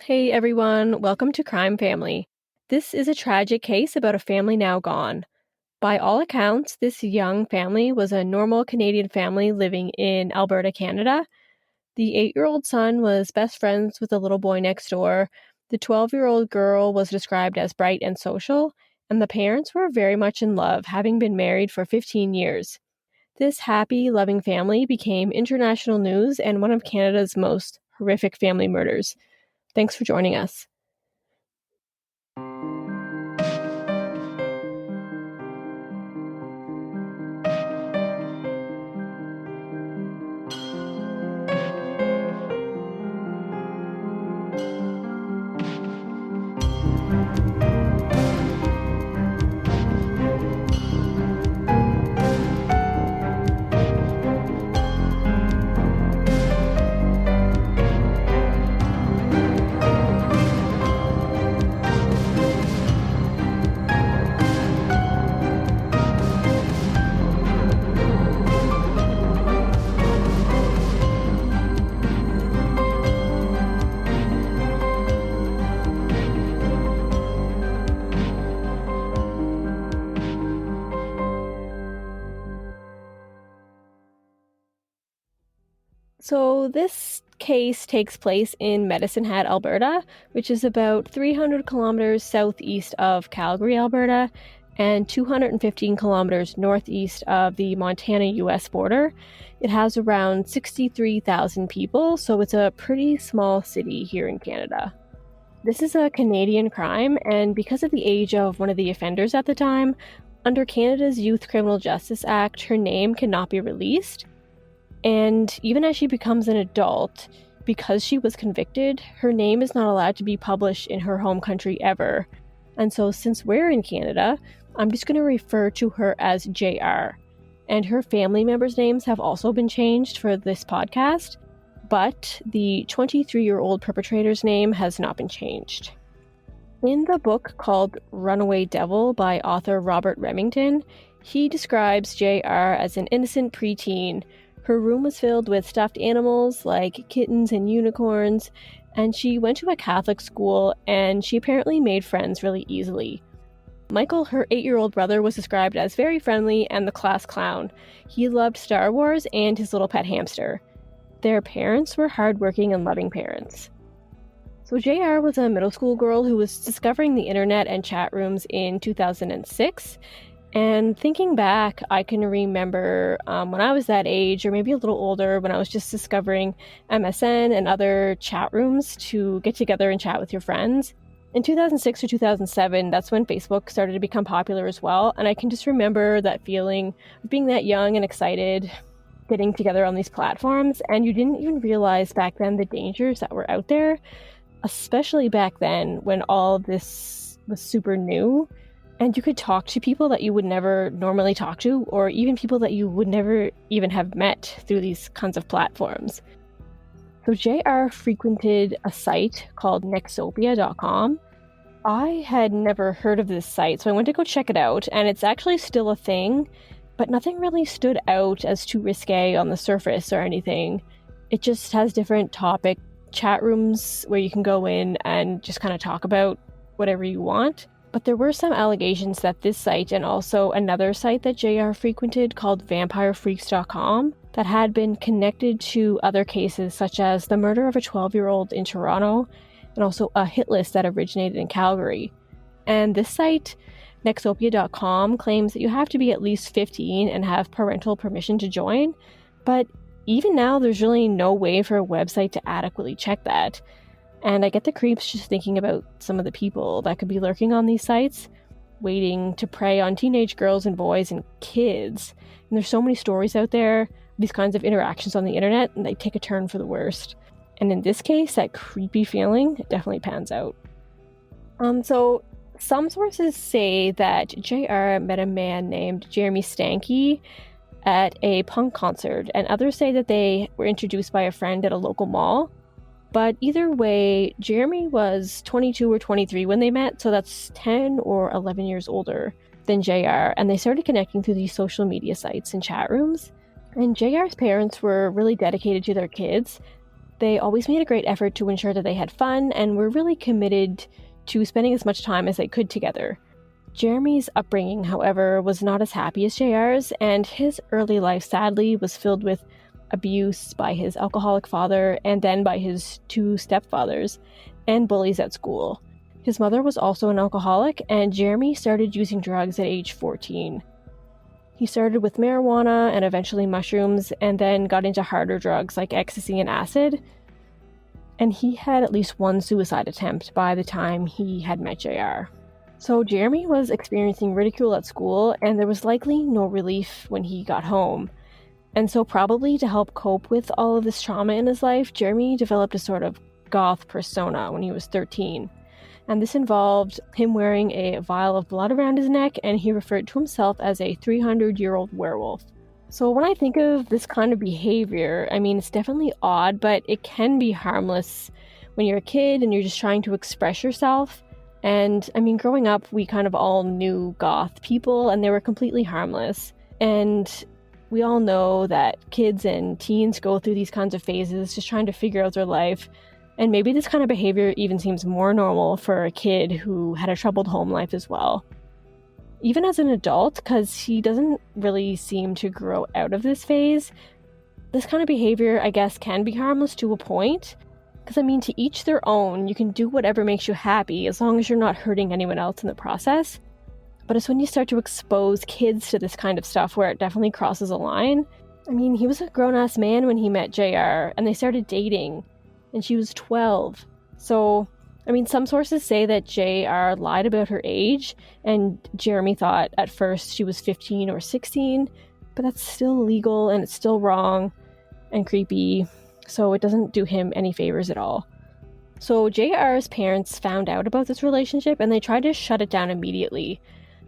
Hey everyone, welcome to Crime Family. This is a tragic case about a family now gone. By all accounts, this young family was a normal Canadian family living in Alberta, Canada. The 8-year-old son was best friends with the little boy next door. The 12-year-old girl was described as bright and social, and the parents were very much in love, having been married for 15 years. This happy, loving family became international news and one of Canada's most horrific family murders. Thanks for joining us. So this case takes place in Medicine Hat, Alberta, which is about 300 kilometers southeast of Calgary, Alberta, and 215 kilometers northeast of the Montana-US border. It has around 63,000 people, so it's a pretty small city here in Canada. This is a Canadian crime, and because of the age of one of the offenders at the time, under Canada's Youth Criminal Justice Act, her name cannot be released. And even as she becomes an adult, because she was convicted, her name is not allowed to be published in her home country ever. And so since we're in Canada, I'm just going to refer to her as JR. And her family members' names have also been changed for this podcast, but the 23-year-old perpetrator's name has not been changed. In the book called Runaway Devil by author Robert Remington, he describes JR as an innocent preteen. Her room was filled with stuffed animals like kittens and unicorns, and she went to a Catholic school, and she apparently made friends really easily. Michael, her 8-year-old brother, was described as very friendly and the class clown. He loved Star Wars and his little pet hamster. Their parents were hardworking and loving parents. So JR was a middle school girl who was discovering the internet and chat rooms in 2006. And thinking back, I can remember when I was that age, or maybe a little older, when I was just discovering MSN and other chat rooms to get together and chat with your friends. In 2006 or 2007, that's when Facebook started to become popular as well. And I can just remember that feeling of being that young and excited, getting together on these platforms. And you didn't even realize back then the dangers that were out there, especially back then when all of this was super new. And you could talk to people that you would never normally talk to, or even people that you would never even have met through these kinds of platforms. So JR frequented a site called Nexopia.com. I had never heard of this site, so I went to go check it out, and it's actually still a thing, but nothing really stood out as too risque on the surface or anything. It just has different topic chat rooms where you can go in and just kind of talk about whatever you want. But there were some allegations that this site and also another site that JR frequented called VampireFreaks.com that had been connected to other cases such as the murder of a 12-year-old in Toronto and also a hit list that originated in Calgary. And this site, Nexopia.com, claims that you have to be at least 15 and have parental permission to join. But even now, there's really no way for a website to adequately check that. And I get the creeps just thinking about some of the people that could be lurking on these sites, waiting to prey on teenage girls and boys and kids. And there's so many stories out there, these kinds of interactions on the internet, and they take a turn for the worst. And in this case, that creepy feeling definitely pans out. So some sources say that JR met a man named Jeremy Steinke at a punk concert, and others say that they were introduced by a friend at a local mall. But either way, Jeremy was 22 or 23 when they met, so that's 10 or 11 years older than JR, and they started connecting through these social media sites and chat rooms. And JR's parents were really dedicated to their kids. They always made a great effort to ensure that they had fun and were really committed to spending as much time as they could together. Jeremy's upbringing, however, was not as happy as JR's, and his early life, sadly, was filled with abuse by his alcoholic father and then by his 2 stepfathers, and bullies at school. His mother was also an alcoholic, and Jeremy started using drugs at age 14. He started with marijuana and eventually mushrooms, and then got into harder drugs like ecstasy and acid. And he had at least 1 suicide attempt by the time he had met JR. So Jeremy was experiencing ridicule at school, and there was likely no relief when he got home. And so probably to help cope with all of this trauma in his life, Jeremy developed a sort of goth persona when he was 13. And this involved him wearing a vial of blood around his neck, and he referred to himself as a 300-year-old werewolf. So when I think of this kind of behavior, I mean, it's definitely odd, but it can be harmless when you're a kid and you're just trying to express yourself. And I mean, growing up, we kind of all knew goth people, and they were completely harmless. And we all know that kids and teens go through these kinds of phases, just trying to figure out their life. And maybe this kind of behavior even seems more normal for a kid who had a troubled home life as well. Even as an adult, because he doesn't really seem to grow out of this phase, this kind of behavior, I guess, can be harmless to a point. Because, I mean, to each their own, you can do whatever makes you happy as long as you're not hurting anyone else in the process. But it's when you start to expose kids to this kind of stuff where it definitely crosses a line. I mean, he was a grown-ass man when he met JR, and they started dating, and she was 12. So, I mean, some sources say that JR lied about her age, and Jeremy thought at first she was 15 or 16, but that's still illegal, and it's still wrong and creepy. So it doesn't do him any favors at all. So JR's parents found out about this relationship and they tried to shut it down immediately.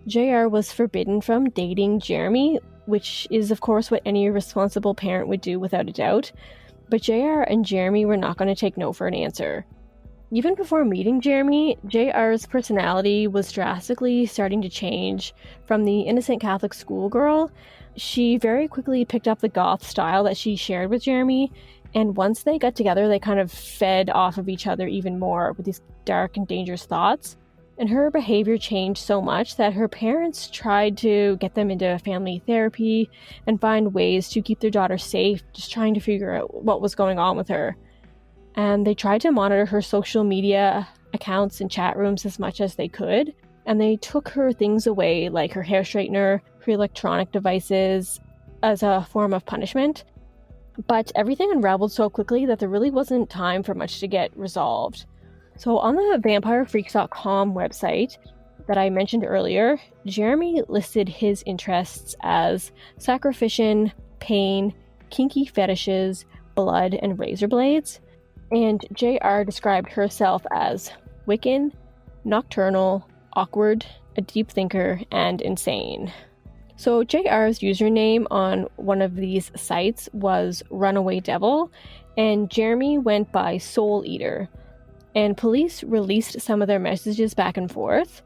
JR was forbidden from dating Jeremy, which is of course what any responsible parent would do without a doubt. But JR and Jeremy were not going to take no for an answer. Even before meeting Jeremy, JR's personality was drastically starting to change. From the innocent Catholic schoolgirl, she very quickly picked up the goth style that she shared with Jeremy. And once they got together, they kind of fed off of each other even more with these dark and dangerous thoughts. And her behavior changed so much that her parents tried to get them into family therapy and find ways to keep their daughter safe, just trying to figure out what was going on with her. And they tried to monitor her social media accounts and chat rooms as much as they could. And they took her things away, like her hair straightener, her electronic devices, as a form of punishment. But everything unraveled so quickly that there really wasn't time for much to get resolved. So on the vampirefreaks.com website that I mentioned earlier, Jeremy listed his interests as sacrificion, pain, kinky fetishes, blood, and razor blades. And JR described herself as Wiccan, nocturnal, awkward, a deep thinker, and insane. So JR's username on one of these sites was Runaway Devil, and Jeremy went by Soul Eater. And police released some of their messages back and forth.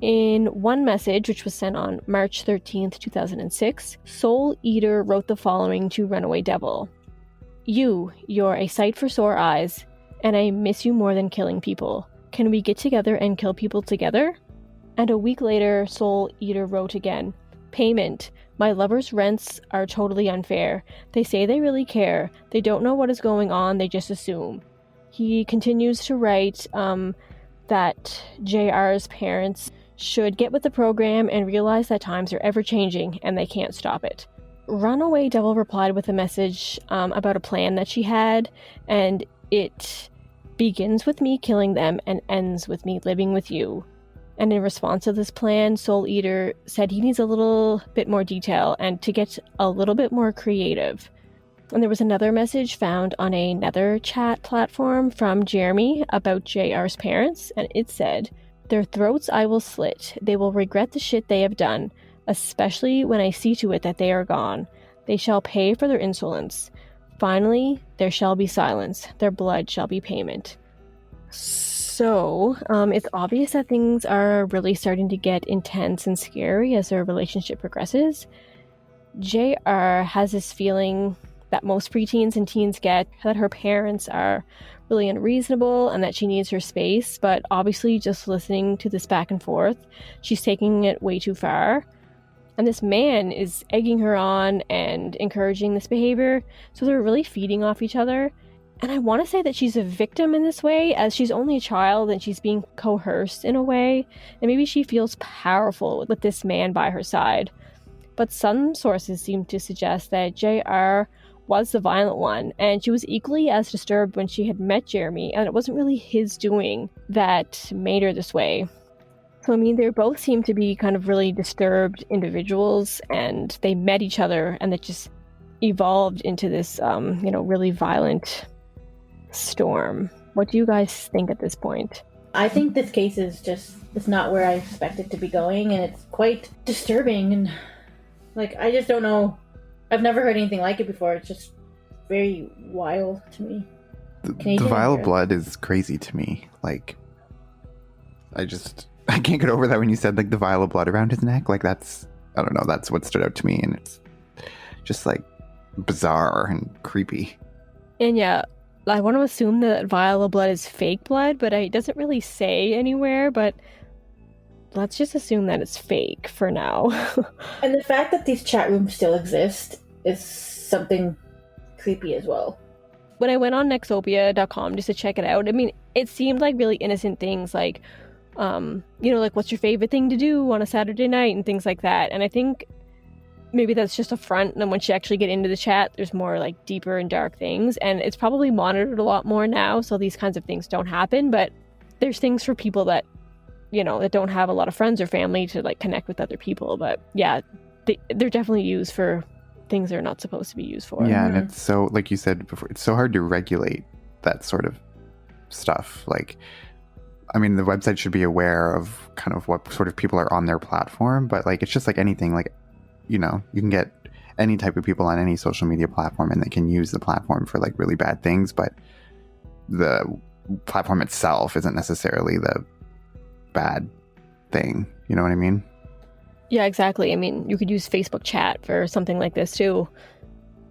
In one message, which was sent on March 13th, 2006, Soul Eater wrote the following to Runaway Devil. You're a sight for sore eyes, and I miss you more than killing people. Can we get together and kill people together? And a week later, Soul Eater wrote again. Payment. My lover's rents are totally unfair. They say they really care. They don't know what is going on, they just assume. He continues to write that JR's parents should get with the program and realize that times are ever changing and they can't stop it. Runaway Devil replied with a message about a plan that she had, and it begins with me killing them and ends with me living with you. And in response to this plan, Soul Eater said he needs a little bit more detail and to get a little bit more creative. And there was another message found on another chat platform from Jeremy about JR's parents, and it said, their throats I will slit. They will regret the shit they have done, especially when I see to it that they are gone. They shall pay for their insolence. Finally, there shall be silence. Their blood shall be payment. So, it's obvious that things are really starting to get intense and scary as their relationship progresses. JR has this feeling that most preteens and teens get, that her parents are really unreasonable and that she needs her space. But obviously, just listening to this back and forth, she's taking it way too far. And this man is egging her on and encouraging this behavior, so they're really feeding off each other. And I want to say that she's a victim in this way, as she's only a child and she's being coerced in a way, and maybe she feels powerful with this man by her side. But some sources seem to suggest that JR was the violent one, and she was equally as disturbed when she had met Jeremy, and it wasn't really his doing that made her this way. So, I mean, they both seem to be kind of really disturbed individuals, and they met each other, and it just evolved into this, really violent storm. What do you guys think at this point? I think this case is it's not where I expect it to be going, and it's quite disturbing, and, I just don't know. I've never heard anything like it before. It's just very wild to me. The vial of blood is crazy to me. I can't get over that when you said the vial of blood around his neck. That's what stood out to me, and it's just bizarre and creepy. And yeah, I want to assume that vial of blood is fake blood, but it doesn't really say anywhere, but let's just assume that it's fake for now. And the fact that these chat rooms still exist is something creepy as well. When I went on nexopia.com just to check it out, I mean, it seemed like really innocent things what's your favorite thing to do on a Saturday night and things like that. And I think maybe that's just a front, and then once you actually get into the chat, there's more deeper and dark things, and it's probably monitored a lot more now, so these kinds of things don't happen. But there's things for people that that don't have a lot of friends or family to connect with other people. But yeah, they're definitely used for things they're not supposed to be used for. Yeah, and it's so, like you said before, it's so hard to regulate that sort of stuff. The website should be aware of kind of what sort of people are on their platform, but it's just like anything. You can get any type of people on any social media platform, and they can use the platform for really bad things, but the platform itself isn't necessarily the bad thing. You know what I mean? Yeah, exactly. I mean, you could use Facebook chat for something like this too.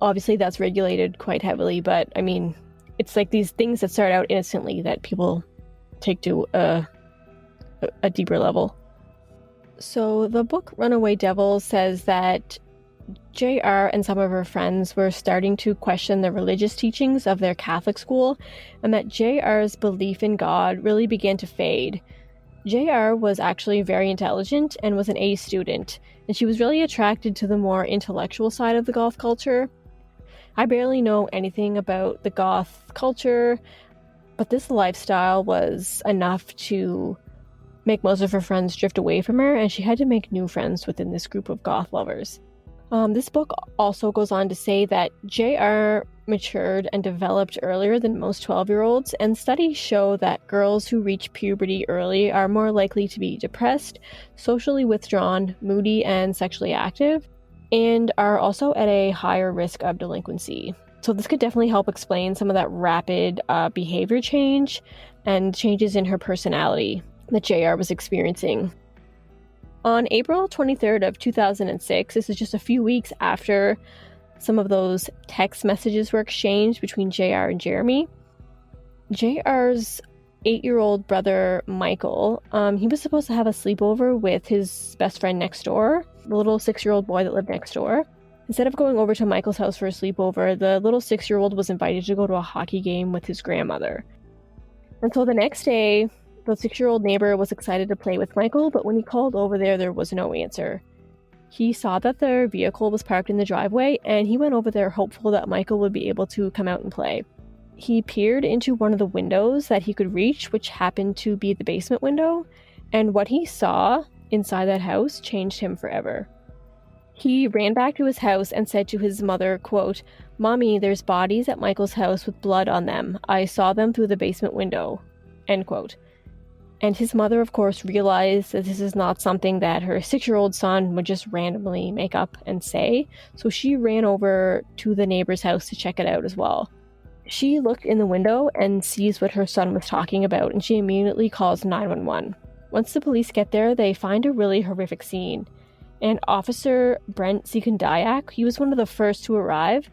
Obviously, that's regulated quite heavily, but I mean, it's these things that start out innocently that people take to a deeper level. So the book Runaway Devil says that JR and some of her friends were starting to question the religious teachings of their Catholic school, and that JR's belief in God really began to fade. JR was actually very intelligent and was an A student, and she was really attracted to the more intellectual side of the goth culture. I barely know anything about the goth culture, but this lifestyle was enough to make most of her friends drift away from her, and she had to make new friends within this group of goth lovers. This book also goes on to say that JR matured and developed earlier than most 12-year-olds, and studies show that girls who reach puberty early are more likely to be depressed, socially withdrawn, moody, and sexually active, and are also at a higher risk of delinquency. So this could definitely help explain some of that rapid behavior change and changes in her personality that JR was experiencing. On April 23rd of 2006, this is just a few weeks after some of those text messages were exchanged between JR and Jeremy, JR's 8-year-old brother, Michael, he was supposed to have a sleepover with his best friend next door, the little 6-year-old boy that lived next door. Instead of going over to Michael's house for a sleepover, the little 6-year-old was invited to go to a hockey game with his grandmother. And so the next day, the 6-year-old neighbor was excited to play with Michael, but when he called over there was no answer. He saw that their vehicle was parked in the driveway, and he went over there hopeful that Michael would be able to come out and play. He peered into one of the windows that he could reach, which happened to be the basement window, and what he saw inside that house changed him forever. He ran back to his house and said to his mother, quote, "Mommy, there's bodies at Michael's house with blood on them. I saw them through the basement window," end quote. And his mother, of course, realized that this is not something that her 6-year-old son would just randomly make up and say, so she ran over to the neighbor's house to check it out as well. She looked in the window and sees what her son was talking about, and she immediately calls 911. Once the police get there, they find a really horrific scene. And Officer Brent Sekundayak, he was one of the first to arrive,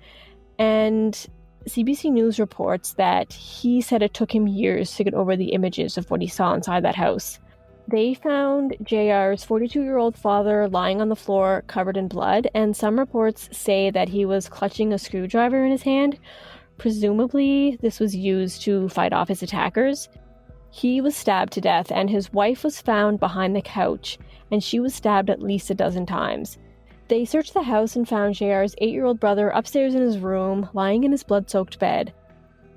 And CBC News reports that he said it took him years to get over the images of what he saw inside that house. They found JR's 42-year-old father lying on the floor covered in blood, and some reports say that he was clutching a screwdriver in his hand. Presumably, this was used to fight off his attackers. He was stabbed to death, and his wife was found behind the couch, and she was stabbed at least a dozen times. They searched the house and found JR's 8-year-old brother upstairs in his room, lying in his blood-soaked bed.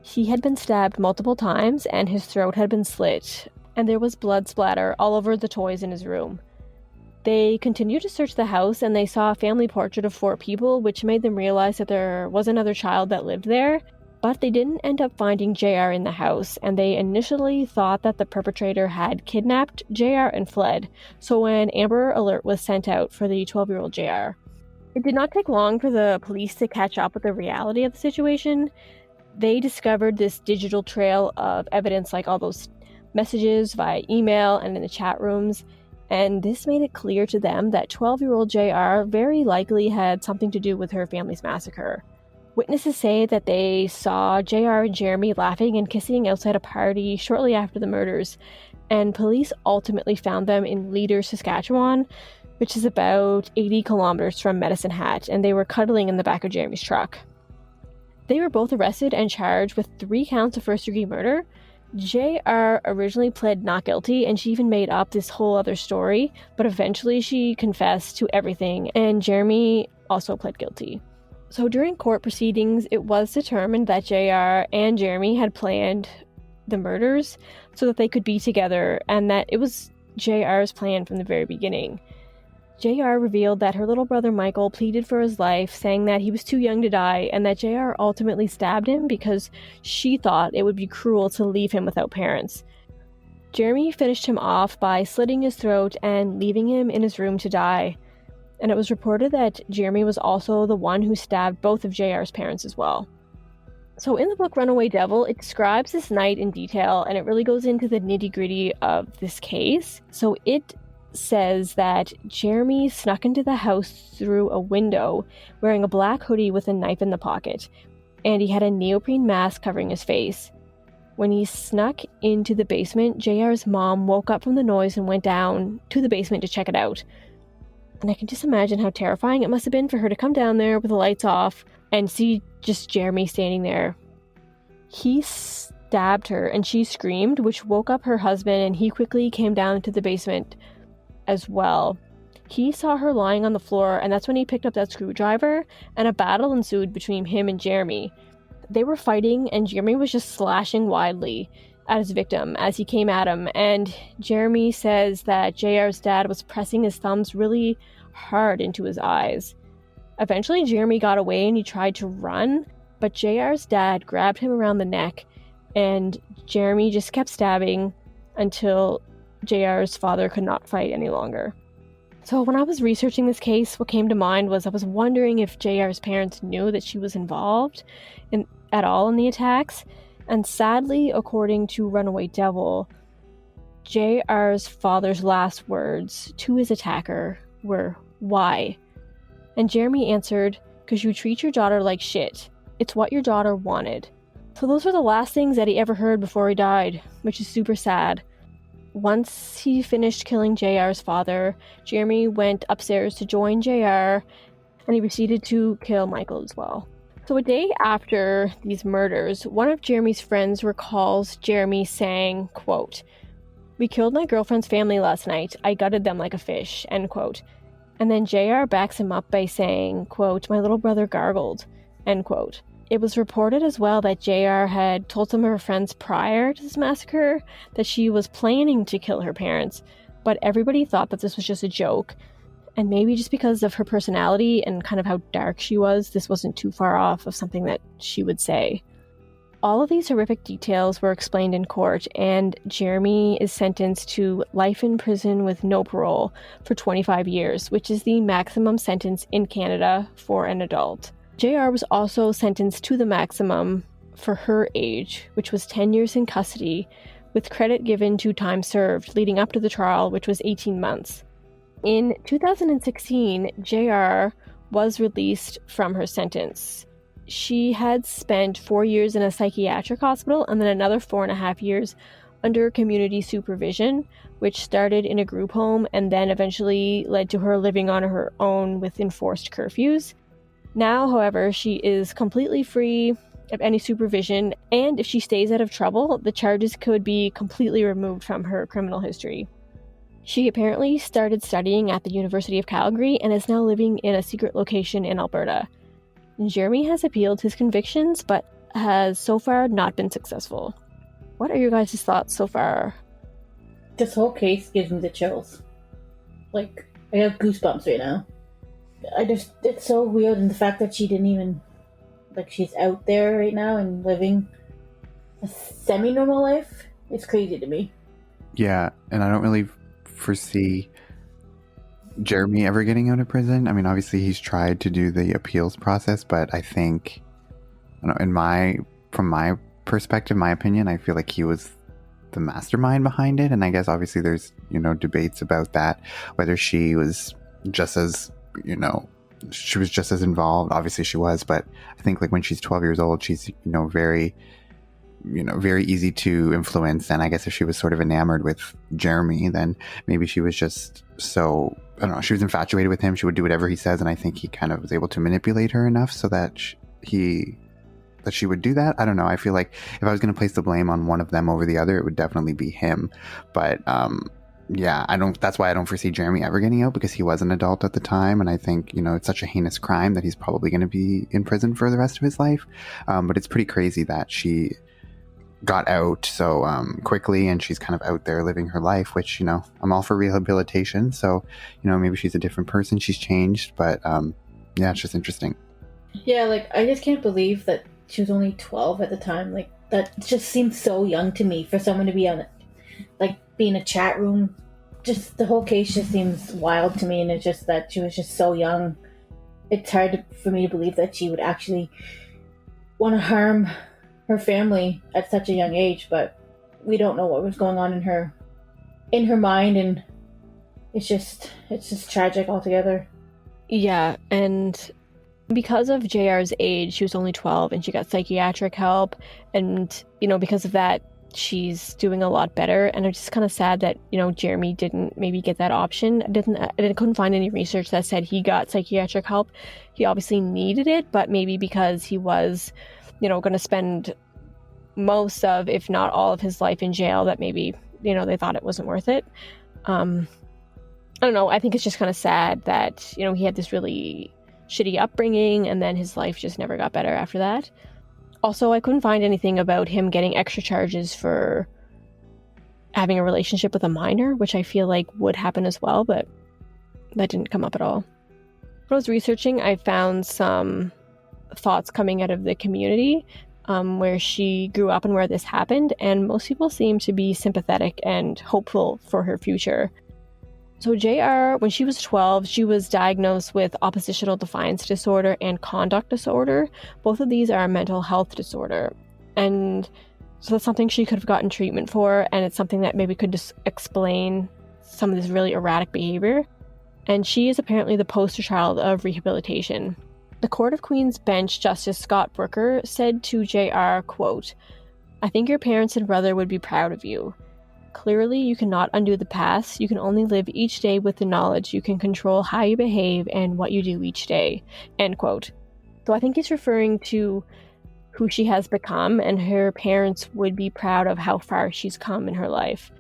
He had been stabbed multiple times, and his throat had been slit, and there was blood splatter all over the toys in his room. They continued to search the house, and they saw a family portrait of 4 people, which made them realize that there was another child that lived there, but they didn't end up finding JR in the house, and they initially thought that the perpetrator had kidnapped JR and fled, so an Amber Alert was sent out for the 12-year-old JR. It did not take long for the police to catch up with the reality of the situation. They discovered this digital trail of evidence, like all those messages via email and in the chat rooms, and this made it clear to them that 12-year-old JR very likely had something to do with her family's massacre. Witnesses say that they saw JR and Jeremy laughing and kissing outside a party shortly after the murders, and police ultimately found them in Leader, Saskatchewan, which is about 80 kilometers from Medicine Hat, and they were cuddling in the back of Jeremy's truck. They were both arrested and charged with 3 counts of first-degree murder. JR originally pled not guilty, and she even made up this whole other story, but eventually she confessed to everything, and Jeremy also pled guilty. So during court proceedings, it was determined that JR and Jeremy had planned the murders so that they could be together, and that it was JR's plan from the very beginning. JR revealed that her little brother Michael pleaded for his life, saying that he was too young to die, and that JR ultimately stabbed him because she thought it would be cruel to leave him without parents. Jeremy finished him off by slitting his throat and leaving him in his room to die. And it was reported that Jeremy was also the one who stabbed both of JR's parents as well. So in the book Runaway Devil, it describes this night in detail, and it really goes into the nitty-gritty of this case. So it says that Jeremy snuck into the house through a window wearing a black hoodie with a knife in the pocket, and he had a neoprene mask covering his face. When he snuck into the basement, JR's mom woke up from the noise and went down to the basement to check it out. And I can just imagine how terrifying it must have been for her to come down there with the lights off and see just Jeremy standing there. He stabbed her and she screamed, which woke up her husband, and he quickly came down to the basement as well. He saw her lying on the floor, and that's when he picked up that screwdriver, and a battle ensued between him and Jeremy. They were fighting, and Jeremy was just slashing wildly at his victim as he came at him, and Jeremy says that JR's dad was pressing his thumbs really hard into his eyes. Eventually, Jeremy got away and he tried to run, but JR's dad grabbed him around the neck, and Jeremy just kept stabbing until JR's father could not fight any longer. So when I was researching this case, what came to mind was I was wondering if JR's parents knew that she was involved at all in the attacks. And sadly, according to Runaway Devil, JR's father's last words to his attacker were, "Why?" And Jeremy answered, "'Cause you treat your daughter like shit. It's what your daughter wanted." So those were the last things that he ever heard before he died, which is super sad. Once he finished killing JR's father, Jeremy went upstairs to join JR, and he proceeded to kill Michael as well. So a day after these murders, one of Jeremy's friends recalls Jeremy saying, quote, "We killed my girlfriend's family last night. I gutted them like a fish," end quote. And then JR backs him up by saying, quote, "My little brother gargled," end quote. It was reported as well that JR had told some of her friends prior to this massacre that she was planning to kill her parents, but everybody thought that this was just a joke. And maybe just because of her personality and kind of how dark she was, this wasn't too far off of something that she would say. All of these horrific details were explained in court, and Jeremy is sentenced to life in prison with no parole for 25 years, which is the maximum sentence in Canada for an adult. JR was also sentenced to the maximum for her age, which was 10 years in custody, with credit given to time served leading up to the trial, which was 18 months. In 2016, JR was released from her sentence. she had spent 4 years in a psychiatric hospital and then another 4.5 years under community supervision, which started in a group home and then eventually led to her living on her own with enforced curfews. Now, however, she is completely free of any supervision, and if she stays out of trouble, the charges could be completely removed from her criminal history. She apparently started studying at the University of Calgary and is now living in a secret location in Alberta. Jeremy has appealed his convictions, but has so far not been successful. What are your guys' thoughts so far? This whole case gives me the chills. Like, I have goosebumps right now. It's so weird, and the fact that she didn't even, she's out there right now and living a semi-normal life, it's crazy to me. Yeah, and I don't really foresee Jeremy ever getting out of prison. I mean, obviously he's tried to do the appeals process, but I think, from my perspective, my opinion, I feel like he was the mastermind behind it. And I guess obviously there's, debates about that, whether she was just as, involved. Obviously she was, but I think when she's 12 years old, she's, very easy to influence. And I guess if she was sort of enamored with Jeremy, then maybe she was just so, I don't know, she was infatuated with him. She would do whatever he says. And I think he kind of was able to manipulate her enough so that she would do that. I don't know. I feel like if I was going to place the blame on one of them over the other, it would definitely be him. But yeah, that's why I don't foresee Jeremy ever getting out, because he was an adult at the time. And I think, it's such a heinous crime that he's probably going to be in prison for the rest of his life. But it's pretty crazy that she got out so quickly, and she's kind of out there living her life, which, I'm all for rehabilitation. So, maybe she's a different person. She's changed. But yeah, it's just interesting. Yeah, I just can't believe that she was only 12 at the time. That just seems so young to me for someone to be be in a chat room. Just the whole case just seems wild to me, and it's just that she was just so young. It's hard for me to believe that she would actually want to harm her family at such a young age, but we don't know what was going on in her mind, and it's just tragic altogether. Yeah, and because of JR's age, she was only 12 and she got psychiatric help, and because of that she's doing a lot better. And I'm just kind of sad that Jeremy didn't maybe get that option. I couldn't find any research that said he got psychiatric help. He obviously needed it, but maybe because he was going to spend most of, if not all of his life in jail, that maybe they thought it wasn't worth it. I don't know, I think it's just kind of sad that he had this really shitty upbringing and then his life just never got better after that. Also, I couldn't find anything about him getting extra charges for having a relationship with a minor, which I feel like would happen as well, but that didn't come up at all. When I was researching, I found some thoughts coming out of the community where she grew up and where this happened, and most people seem to be sympathetic and hopeful for her future. So JR, when she was 12, she was diagnosed with oppositional defiance disorder and conduct disorder. Both of these are a mental health disorder. And so that's something she could have gotten treatment for, and it's something that maybe could just explain some of this really erratic behavior. And she is apparently the poster child of rehabilitation. The Court of Queen's Bench Justice Scott Brooker said to JR, quote, "I think your parents and brother would be proud of you. Clearly, you cannot undo the past. You can only live each day with the knowledge you can control how you behave and what you do each day." End quote. So I think he's referring to who she has become, and her parents would be proud of how far she's come in her life.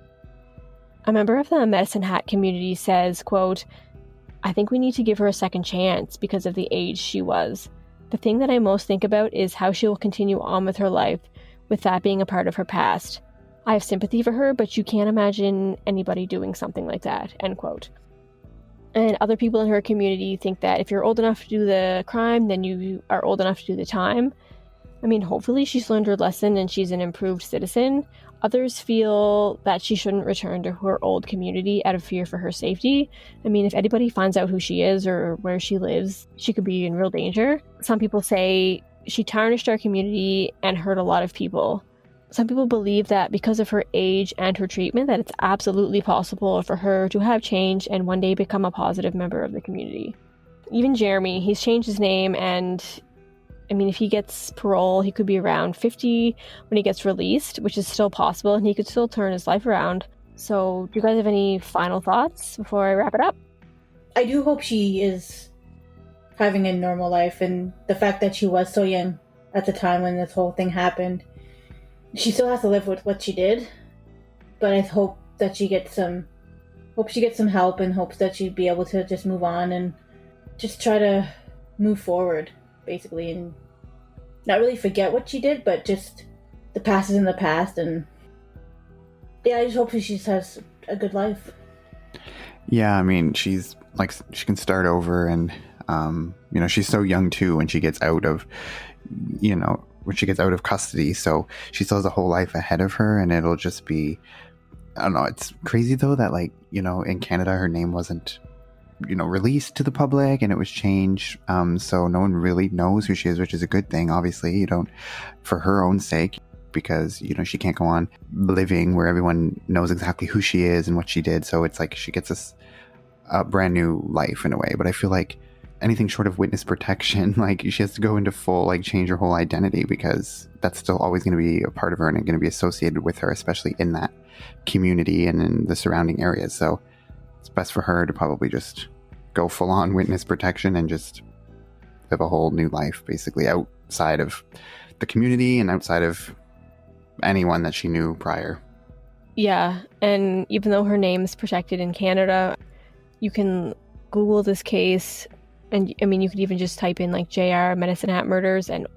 A member of the Medicine Hat community says, quote, "I think we need to give her a second chance because of the age she was. The thing that I most think about is how she will continue on with her life, with that being a part of her past. I have sympathy for her, but you can't imagine anybody doing something like that," end quote. And other people in her community think that if you're old enough to do the crime, then you are old enough to do the time. I mean, hopefully she's learned her lesson and she's an improved citizen. Others feel that she shouldn't return to her old community out of fear for her safety. I mean, if anybody finds out who she is or where she lives, she could be in real danger. Some people say she tarnished our community and hurt a lot of people. Some people believe that because of her age and her treatment, that it's absolutely possible for her to have changed and one day become a positive member of the community. Even Jeremy, he's changed his name, and I mean, if he gets parole, he could be around 50 when he gets released, which is still possible, and he could still turn his life around. So, do you guys have any final thoughts before I wrap it up? I do hope she is having a normal life, and the fact that she was so young at the time when this whole thing happened, she still has to live with what she did. But I hope that she gets some help, and hopes that she'd be able to just move on and just try to move forward, basically, and not really forget what she did, but just the past is in the past. And yeah, I just hope she just has a good life. Yeah, I mean, she's like, she can start over, and you know, she's so young too when she gets out of, you know, when she gets out of custody, so she still has a whole life ahead of her, and it'll just be, I don't know, it's crazy though that, like, you know, in Canada her name wasn't, you know, released to the public, and it was changed, so no one really knows who she is, which is a good thing. Obviously, you don't, for her own sake, because, you know, she can't go on living where everyone knows exactly who she is and what she did, so it's like she gets a brand new life in a way. But I feel like anything short of witness protection, like, she has to go into full, like, change her whole identity, because that's still always going to be a part of her and going to be associated with her, especially in that community and in the surrounding areas. So it's best for her to probably just go full on witness protection and just live a whole new life, basically, outside of the community and outside of anyone that she knew prior. Yeah, and even though her name is protected in Canada, you can Google this case, and I mean, you could even just type in like JR Medicine Hat murders, and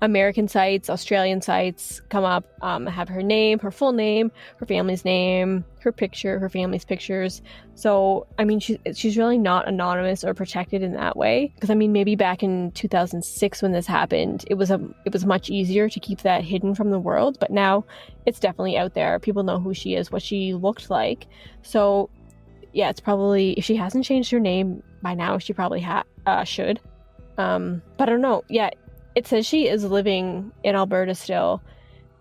American sites, Australian sites come up, have her name, her full name, her family's name, her picture, her family's pictures. So, I mean, she's really not anonymous or protected in that way. Because, I mean, maybe back in 2006 when this happened, it was much easier to keep that hidden from the world. But now it's definitely out there. People know who she is, what she looked like. So, yeah, it's probably, if she hasn't changed her name by now, she probably should. But I don't know. Yeah, it says she is living in Alberta still,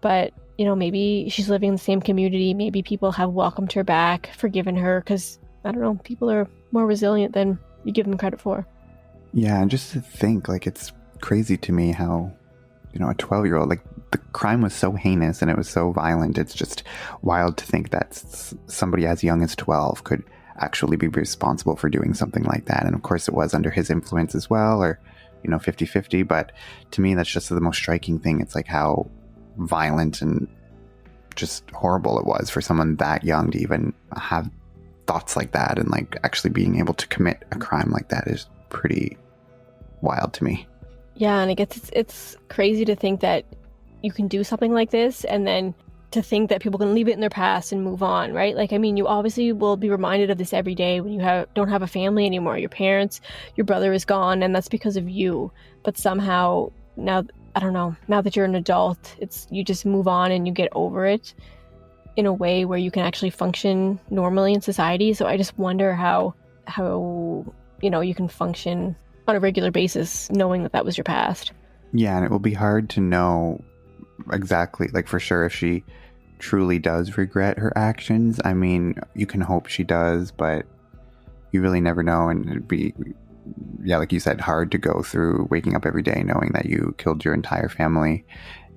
but, you know, maybe she's living in the same community. Maybe people have welcomed her back, forgiven her, because, I don't know, people are more resilient than you give them credit for. Yeah, and just to think, like, it's crazy to me how, you know, a 12-year-old, like, the crime was so heinous and it was so violent. It's just wild to think that somebody as young as 12 could actually be responsible for doing something like that. And of course it was under his influence as well, or, you know, 50-50. But to me, that's just the most striking thing. It's like how violent and just horrible it was for someone that young to even have thoughts like that, and like actually being able to commit a crime like that is pretty wild to me. Yeah, and it's crazy to think that you can do something like this, and then to think that people can leave it in their past and move on, right? Like, I mean, you obviously will be reminded of this every day when you don't have a family anymore. Your parents, your brother is gone, and that's because of you. But somehow now, I don't know, now that you're an adult, you just move on and you get over it in a way where you can actually function normally in society. So I just wonder how you know, you can function on a regular basis knowing that was your past. Yeah, and it will be hard to know exactly, like, for sure, if she truly does regret her actions. I mean, you can hope she does, but you really never know. And it'd be, yeah, like you said, hard to go through waking up every day knowing that you killed your entire family,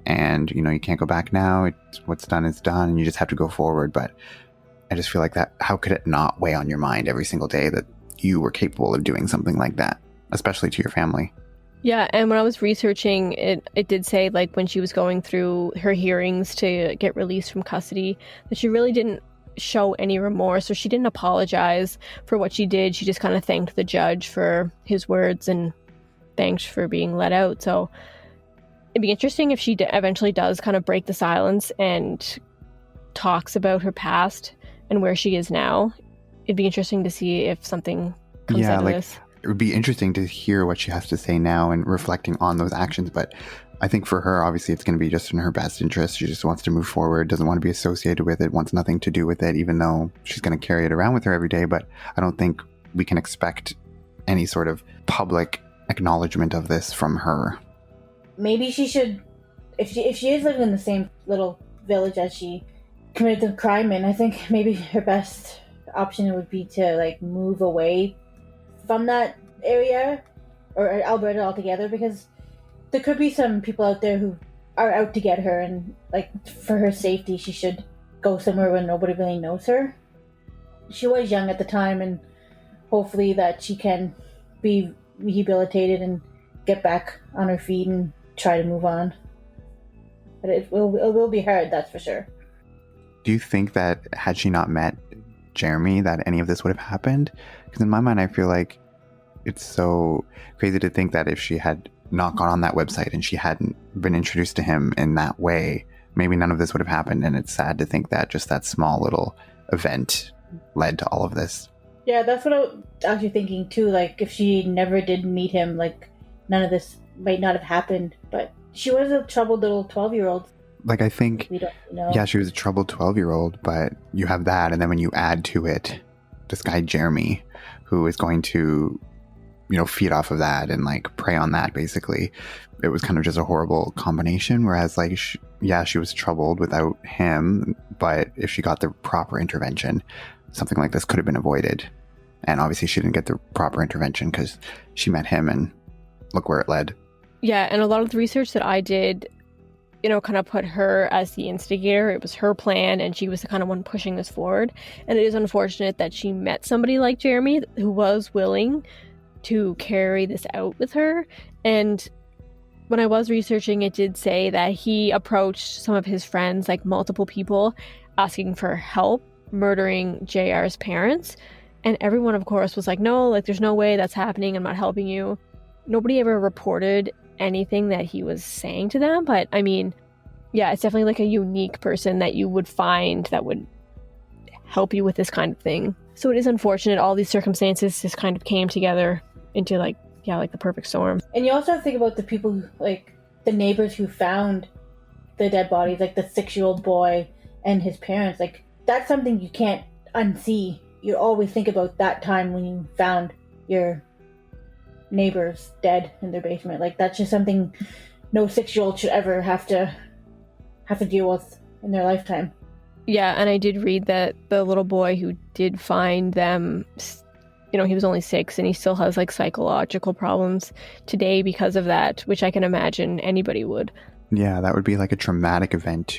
and, you know, you can't go back now. What's done is done, and you just have to go forward. But I just feel like that, how could it not weigh on your mind every single day that you were capable of doing something like that, especially to your family? Yeah, and when I was researching, it did say, like, when she was going through her hearings to get released from custody, that she really didn't show any remorse, or she didn't apologize for what she did. She just kind of thanked the judge for his words and thanked for being let out. So it'd be interesting if she eventually does kind of break the silence and talks about her past and where she is now. It'd be interesting to see if something comes out of this. It would be interesting to hear what she has to say now and reflecting on those actions. But I think for her, obviously, it's going to be just in her best interest. She just wants to move forward, doesn't want to be associated with it, wants nothing to do with it, even though she's going to carry it around with her every day. But I don't think we can expect any sort of public acknowledgement of this from her. Maybe she should, if she is living in the same little village as she committed the crime in, I think maybe her best option would be to, like, move away from that area, or Alberta altogether, because there could be some people out there who are out to get her, and like for her safety, she should go somewhere where nobody really knows her. She was young at the time, and hopefully that she can be rehabilitated and get back on her feet and try to move on. But it will be hard, that's for sure. Do you think that had she not met Jeremy, that any of this would have happened? Because in my mind, I feel like it's so crazy to think that if she had not gone on that website and she hadn't been introduced to him in that way, maybe none of this would have happened. And it's sad to think that just that small little event led to all of this. Yeah, that's what I was actually thinking too. Like, if she never did meet him, like, none of this might not have happened. But she was a troubled little 12-year-old. Like, I think, We don't know. yeah, she was a troubled 12-year-old, but you have that. And then when you add to it this guy, Jeremy, who is going to, feed off of that and like prey on that, basically, it was kind of just a horrible combination. Whereas like, she was troubled without him, but if she got the proper intervention, something like this could have been avoided. And obviously she didn't get the proper intervention because she met him, and look where it led. Yeah, and a lot of the research that I did, kind of put her as the instigator. It was her plan, and she was the kind of one pushing this forward. And it is unfortunate that she met somebody like Jeremy who was willing to carry this out with her. And when I was researching, it did say that he approached some of his friends, like multiple people, asking for help murdering JR's parents. And everyone, of course, was like, no, like, there's no way that's happening. I'm not helping you. Nobody ever reported anything that he was saying to them. But I mean, yeah, it's definitely like a unique person that you would find that would help you with this kind of thing. So it is unfortunate all these circumstances just kind of came together into like the perfect storm. And you also have to think about the people who, like, the neighbors who found the dead bodies, like the 6-year-old boy and his parents. Like, that's something you can't unsee. You always think about that time when you found your neighbors dead in their basement. Like, that's just something no 6-year-old should ever have to deal with in their lifetime. Yeah, and I did read that the little boy who did find them, he was only 6, and he still has like psychological problems today because of that, which I can imagine anybody would. Yeah, that would be like a traumatic event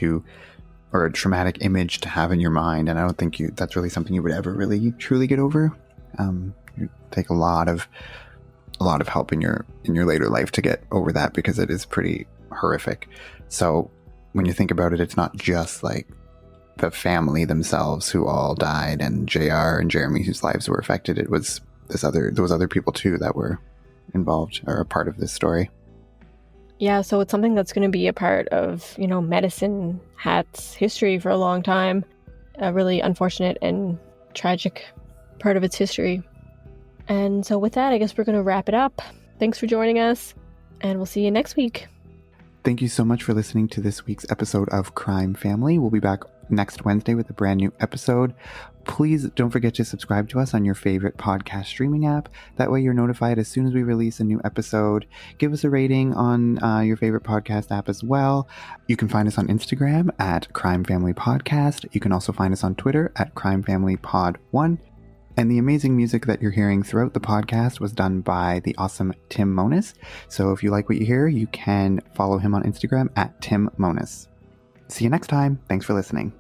or a traumatic image to have in your mind, and I don't think that's really something you would ever really truly get over. You take a lot of help in your later life to get over that, because it is pretty horrific. So when you think about it, it's not just like the family themselves who all died and JR and Jeremy whose lives were affected. It was those other people too that were involved or a part of this story. Yeah, so it's something that's going to be a part of, Medicine Hat's history for a long time. A really unfortunate and tragic part of its history. And so with that, I guess we're going to wrap it up. Thanks for joining us, and we'll see you next week. Thank you so much for listening to this week's episode of Crime Family. We'll be back next Wednesday with a brand new episode. Please don't forget to subscribe to us on your favorite podcast streaming app. That way you're notified as soon as we release a new episode. Give us a rating on your favorite podcast app as well. You can find us on Instagram at Crime Family Podcast. You can also find us on Twitter at Crime Family Pod 1. And the amazing music that you're hearing throughout the podcast was done by the awesome Tim Monis. So if you like what you hear, you can follow him on Instagram at Tim Monis. See you next time. Thanks for listening.